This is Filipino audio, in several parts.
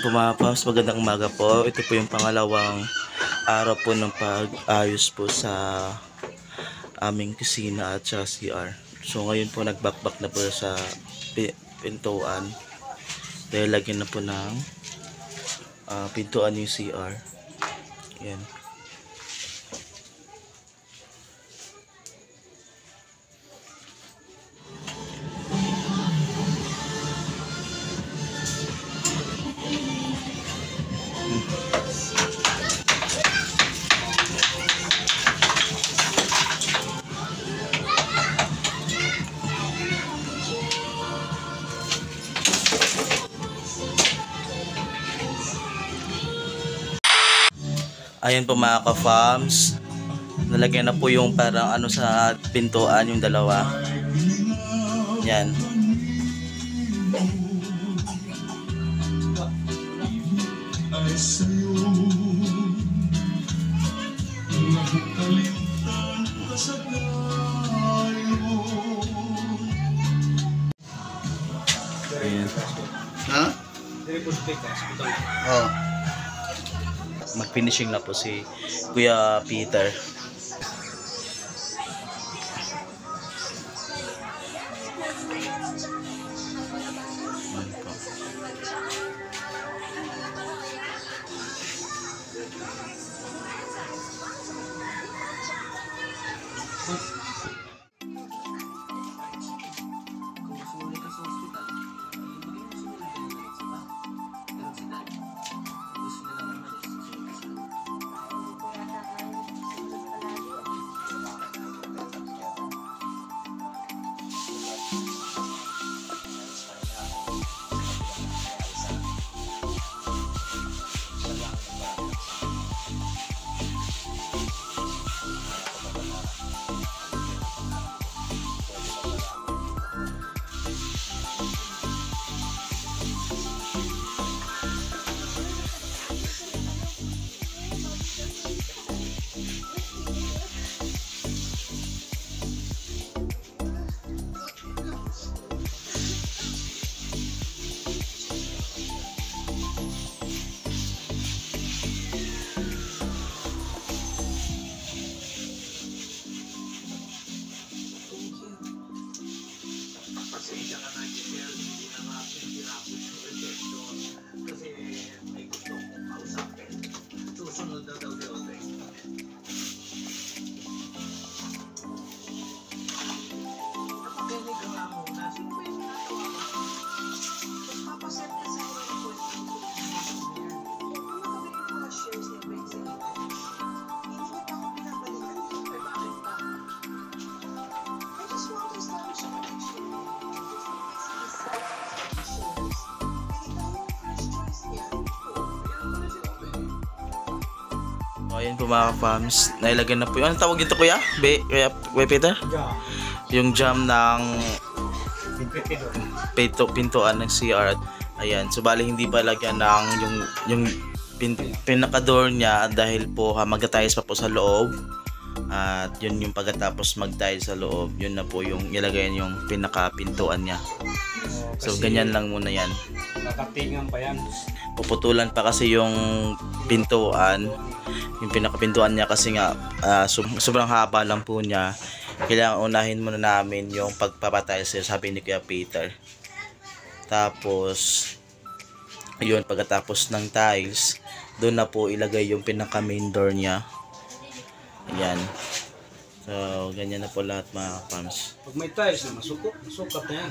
Ayan po mga Pams, magandang umaga po. Ito po yung pangalawang araw po ng pag-ayos po sa aming kusina at sa CR. So ngayon po nagbakbak na po sa pintuan. Dahil lagyan na po ng pintuan yung CR. Ayan. Ayan po mga ka-farms, nalagyan na po yung parang ano sa pintuan, yung dalawa. Yan. Ayan. Ha? Oh. Mag-finishing na po si Kuya Peter. Ayan po mga ka-farms, nailagyan na po yung, anong tawag dito kuya? Kuya Peter? Yung jam ng pintuan ng CR. Ayan, so bali hindi pa lagyan ng yung pinaka-door niya dahil po magta-tiles pa po sa loob. At yun yung pagkatapos mag-tiles sa loob, yun na po yung ilagay yung pinaka-pintuan niya. So ganyan lang muna yan. Nakatingan pa yan. Puputulan pa kasi yung pintuan, yung pinakapintuan niya kasi nga sobrang haba lang po niya. Kailangan unahin muna namin yung pagpapatiles, sabi ni Kuya Peter. Tapos yun, pagkatapos ng tiles, doon na po ilagay yung pinaka main door niya. Ayan. So ganyan na po lahat mga farms. Pag may tiles na masukat na yan.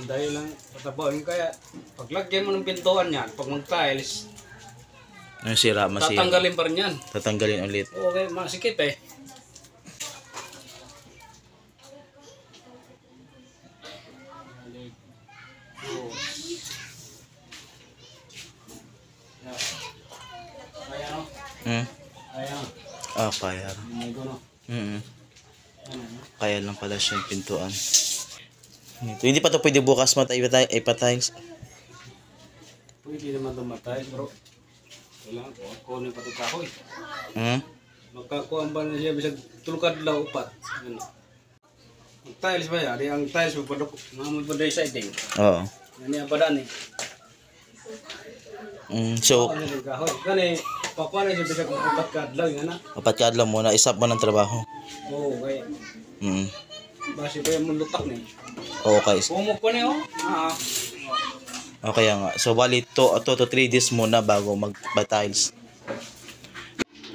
Dahil lang patabaw yung kaya paglagyan mo ng pintuan yan, pag mag-tiles masira. tatanggalin pa rin yan. Tatanggalin ulit. Okay, masikip eh. Kaya. Kaya lang pala siya yung pintuan. Ito, hindi pa ito pwede bukas ipatiles. Pwede naman ito matiles bro. Kailangan ko, kunin pa ito kahoy. Magkakuha ba na siya bisag tulukad lang upat. Mag-tiles ba yan? Ang tiles mo pa naman pa dahil siding. Oo. Yan yan pa daan eh. So, Ano yung kahoy? Gani, pakuha na siya bisag kung upat ka adlaw yun na. apat ka adlaw muna, isap mo ng trabaho. Oo, kaya. Mm. Basi ko yung lutak na eh. Okay. Pumok ko na yun. Okay nga. So, bali 2 to 3 days muna bago mag-tiles.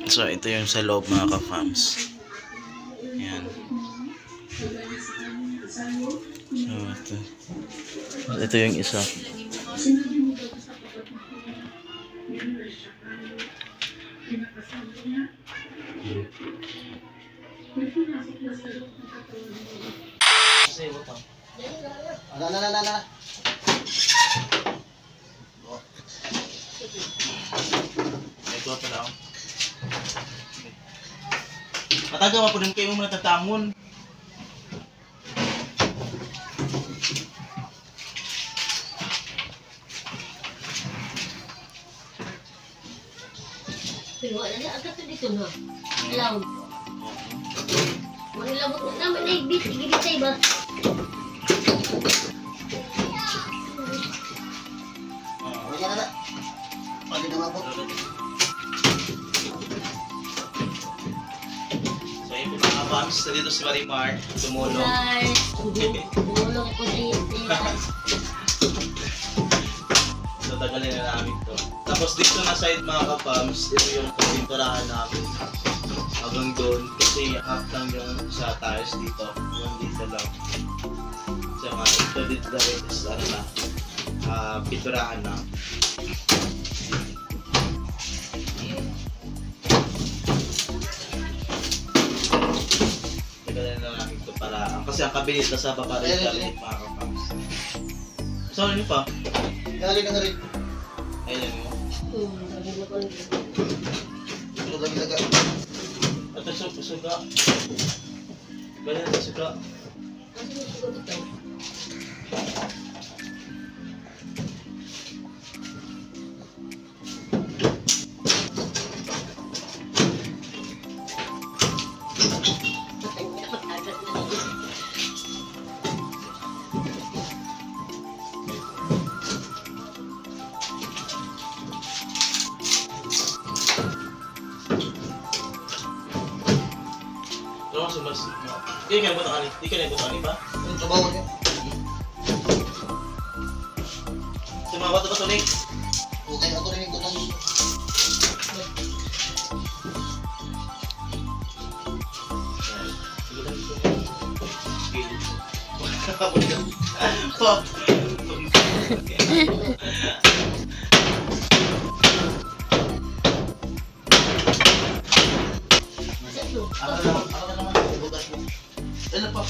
So, ito yung sa loob mga ka-fams. Yan. So, ito yung isa. Ito pa lang. Mataga pa po din kayo muna tatangon. Pero wala na agad to dito na. Alam. Wala labot na naman na ibit. Igibitay ba? Wala na. Pwede naman po. So yun po mga fams, dito si Marimar, tumulong. Tumulong ko sa iyo. So tagalin na namin to. Tapos dito na side mga ka-fams, ito yung pinturahan namin. Hanggang doon, kasi half lang yung sa tiles dito. Hanggang dito lang. So ito dito na rin is ano na, pinturahan na. Tagalin na namin to para, kasi ang kabilis na sa baba rin galing mga ka-fams. So ano pa? Galing na rin. Ayun mo. Sabi mo ko. Ito lagi laga. Ito suga. Ganyan ito suga. Kasi mo siguro dito. Pero mas Di ka nabot ani. Di ka nabot ani ba? Yung trabaho niya. Sumawat ba to ni? Okay, ako rin yung kutang. Ako na naman bukas mo. Ano pa?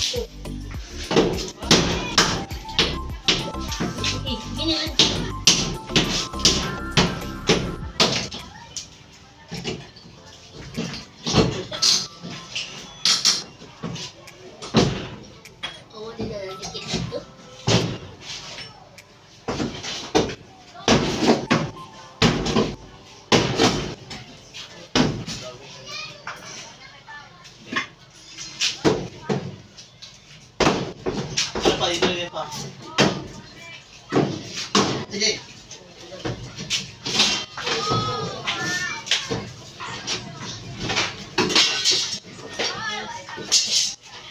Gini lang. Oh, di na dikit dito. Ano pa dito din pa? Sige.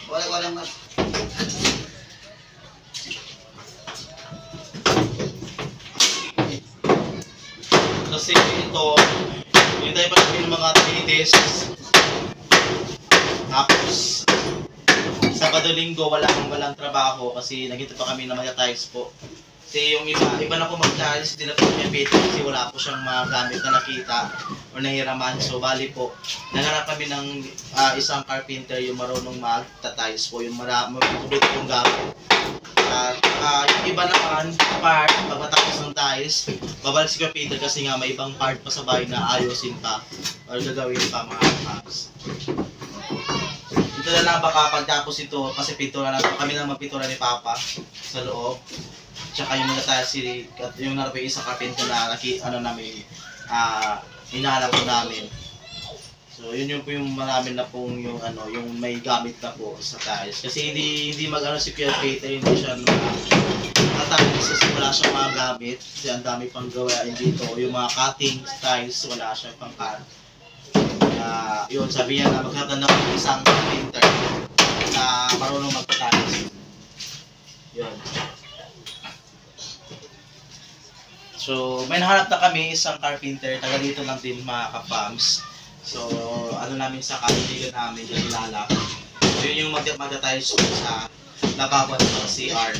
Wala mas. Kasi ito, yung tayo pa ng mga activities. Tapos, Sabado-Linggo walang trabaho kasi nagito pa kami na magta-tiles po. Kasi yung iba na po mag-tiles, hindi na po niya pito kasi wala po siyang mga gamit na nakita o nahiraman. So bali po, naghanap kami ng isang carpenter yung marunong mag-tiles po, yung makulit pong gamit. Yung iba naman, part, pag matapos ng tiles, babalik si carpenter kasi nga may ibang part pa sa bahay na ayusin pa or gagawin pa mga hacks. Ito na lang baka pagtapos ito, kasi pintura na kami na magpintura ni Papa sa loob. Tsaka yung mga tiles, yung narap yung isang carpenter na namin, hinahanap po namin. So yun yung po yung marami na pong yung yung may gamit na po sa tiles. Kasi hindi si Pierre Peter, hindi siya natapos Kasi wala siyang mga gamit. Kasi ang dami pang gawain dito. Yung mga cutting styles, wala siyang pang-cut. Yun, sabi niya na magkakaroon ng isang carpenter na marunong magpatalis. Yun. So, may nahanap na kami isang carpenter, taga dito lang din mga kapams. So, ano namin sa kaibigan namin, yung kilala. So, yun yung magtatayos sa lababo ng CR.